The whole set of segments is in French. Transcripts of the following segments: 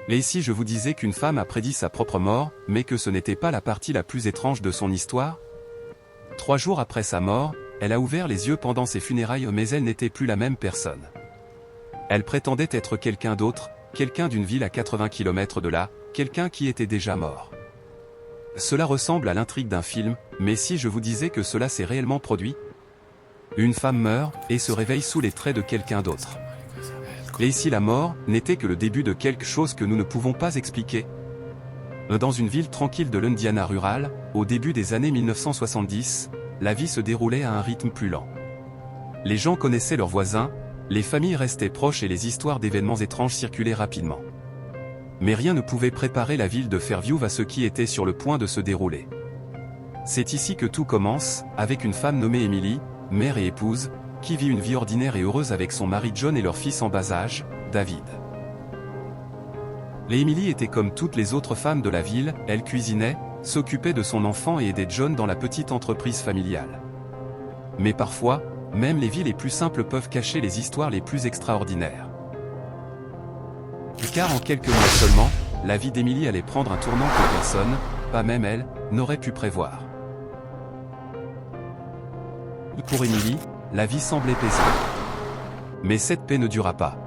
Et si je vous disais qu'une femme a prédit sa propre mort, mais que ce n'était pas la partie la plus étrange de son histoire? 3 jours après sa mort, elle a ouvert les yeux pendant ses funérailles mais elle n'était plus la même personne. Elle prétendait être quelqu'un d'autre, quelqu'un d'une ville à 80 km de là, quelqu'un qui était déjà mort. Cela ressemble à l'intrigue d'un film, mais si je vous disais que cela s'est réellement produit? Une femme meurt, et se réveille sous les traits de quelqu'un d'autre. Et si la mort n'était que le début de quelque chose que nous ne pouvons pas expliquer? Dans une ville tranquille de l'Indiana rural, au début des années 1970, la vie se déroulait à un rythme plus lent. Les gens connaissaient leurs voisins, les familles restaient proches et les histoires d'événements étranges circulaient rapidement. Mais rien ne pouvait préparer la ville de Fairview à ce qui était sur le point de se dérouler. C'est ici que tout commence, avec une femme nommée Emily, mère et épouse, qui vit une vie ordinaire et heureuse avec son mari John et leur fils en bas âge, David. Emily était comme toutes les autres femmes de la ville, elle cuisinait, s'occupait de son enfant et aidait John dans la petite entreprise familiale. Mais parfois, même les vies les plus simples peuvent cacher les histoires les plus extraordinaires. Car en quelques mois seulement, la vie d'Emily allait prendre un tournant que personne, pas même elle, n'aurait pu prévoir. Pour Emily, la vie semblait paisible. Mais cette paix ne dura pas.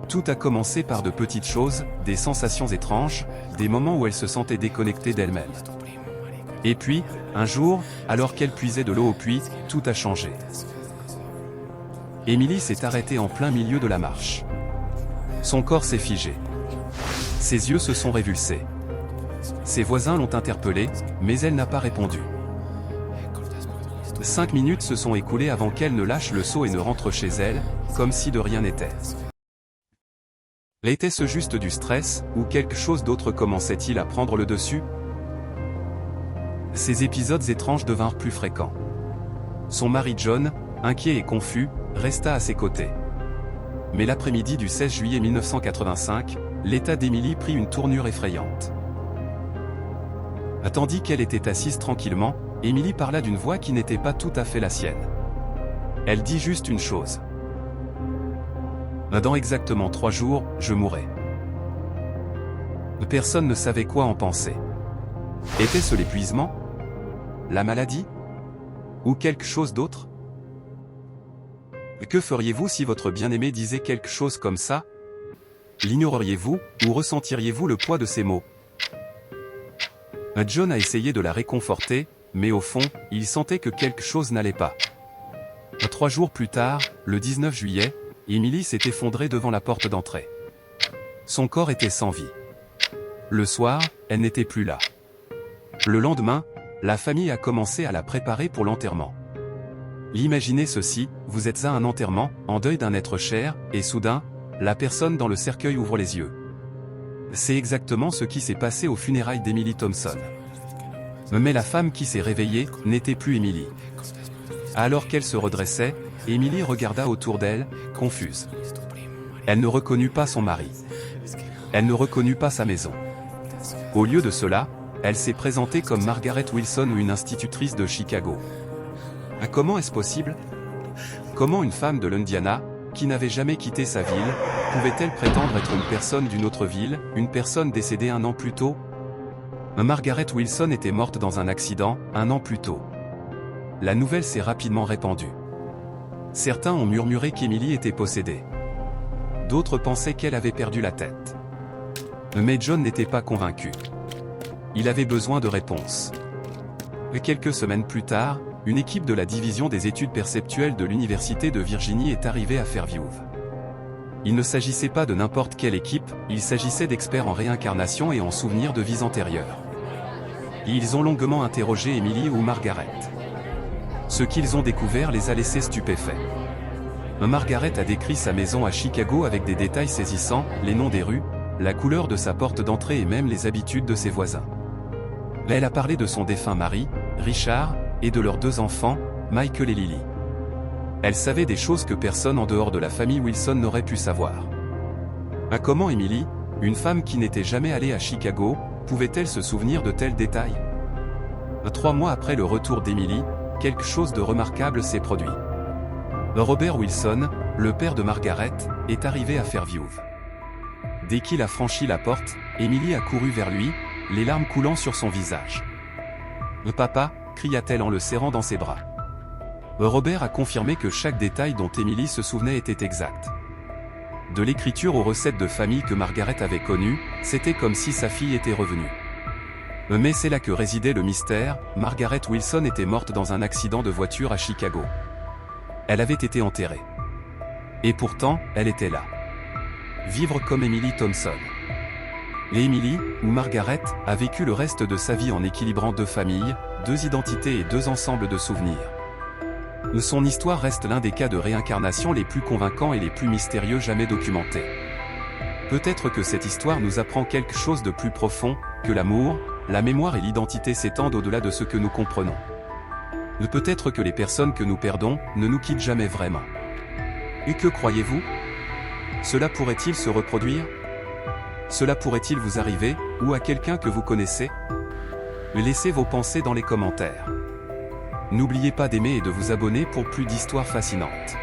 Tout a commencé par de petites choses, des sensations étranges, des moments où elle se sentait déconnectée d'elle-même. Et puis, un jour, alors qu'elle puisait de l'eau au puits, tout a changé. Emily s'est arrêtée en plein milieu de la marche. Son corps s'est figé. Ses yeux se sont révulsés. Ses voisins l'ont interpellée, mais elle n'a pas répondu. 5 minutes se sont écoulées avant qu'elle ne lâche le seau et ne rentre chez elle, comme si de rien n'était. Était-ce juste du stress, ou quelque chose d'autre commençait-il à prendre le dessus? Ces épisodes étranges devinrent plus fréquents. Son mari John, inquiet et confus, resta à ses côtés. Mais l'après-midi du 16 juillet 1985, l'état d'Emily prit une tournure effrayante. Tandis qu'elle était assise tranquillement, Emily parla d'une voix qui n'était pas tout à fait la sienne. Elle dit juste une chose. Dans exactement 3 jours, je mourrai. Personne ne savait quoi en penser. Était-ce l'épuisement? La maladie? Ou quelque chose d'autre? Que feriez-vous si votre bien-aimé disait quelque chose comme ça? L'ignoreriez-vous, ou ressentiriez-vous le poids de ces mots? John a essayé de la réconforter, mais au fond, il sentait que quelque chose n'allait pas. 3 jours plus tard, le 19 juillet, Emily s'est effondrée devant la porte d'entrée. Son corps était sans vie. Le soir, elle n'était plus là. Le lendemain, la famille a commencé à la préparer pour l'enterrement. Imaginez ceci, vous êtes à un enterrement, en deuil d'un être cher, et soudain, la personne dans le cercueil ouvre les yeux. C'est exactement ce qui s'est passé aux funérailles d'Emily Thompson. Mais la femme qui s'est réveillée n'était plus Emily. Alors qu'elle se redressait, Emily regarda autour d'elle, confuse. Elle ne reconnut pas son mari. Elle ne reconnut pas sa maison. Au lieu de cela, elle s'est présentée comme Margaret Wilson ou une institutrice de Chicago. Comment est-ce possible? Comment une femme de l'Indiana, qui n'avait jamais quitté sa ville, pouvait-elle prétendre être une personne d'une autre ville, une personne décédée 1 an plus tôt? Margaret Wilson était morte dans un accident, 1 an plus tôt. La nouvelle s'est rapidement répandue. Certains ont murmuré qu'Emily était possédée. D'autres pensaient qu'elle avait perdu la tête. Mais John n'était pas convaincu. Il avait besoin de réponses. Quelques semaines plus tard, une équipe de la division des études perceptuelles de l'Université de Virginie est arrivée à Fairview. Il ne s'agissait pas de n'importe quelle équipe, il s'agissait d'experts en réincarnation et en souvenirs de vies antérieures. Ils ont longuement interrogé Emily ou Margaret. Ce qu'ils ont découvert les a laissés stupéfaits. Margaret a décrit sa maison à Chicago avec des détails saisissants, les noms des rues, la couleur de sa porte d'entrée et même les habitudes de ses voisins. Elle a parlé de son défunt mari, Richard, et de leurs 2 enfants, Michael et Lily. Elle savait des choses que personne en dehors de la famille Wilson n'aurait pu savoir. Comment Emily, une femme qui n'était jamais allée à Chicago, pouvait-elle se souvenir de tels détails? 3 mois après le retour d'Emily, quelque chose de remarquable s'est produit. Robert Wilson, le père de Margaret, est arrivé à Fairview. Dès qu'il a franchi la porte, Émilie a couru vers lui, les larmes coulant sur son visage. « Papa » cria-t-elle en le serrant dans ses bras. Robert a confirmé que chaque détail dont Émilie se souvenait était exact. De l'écriture aux recettes de famille que Margaret avait connues, c'était comme si sa fille était revenue. Mais c'est là que résidait le mystère, Margaret Wilson était morte dans un accident de voiture à Chicago. Elle avait été enterrée. Et pourtant, elle était là. Vivre comme Emily Thompson. Et Emily, ou Margaret, a vécu le reste de sa vie en équilibrant deux familles, deux identités et deux ensembles de souvenirs. Son histoire reste l'un des cas de réincarnation les plus convaincants et les plus mystérieux jamais documentés. Peut-être que cette histoire nous apprend quelque chose de plus profond, que l'amour, la mémoire et l'identité s'étendent au-delà de ce que nous comprenons. Peut-être que les personnes que nous perdons ne nous quittent jamais vraiment. Et que croyez-vous? Cela pourrait-il se reproduire? Cela pourrait-il vous arriver, ou à quelqu'un que vous connaissez? Laissez vos pensées dans les commentaires. N'oubliez pas d'aimer et de vous abonner pour plus d'histoires fascinantes.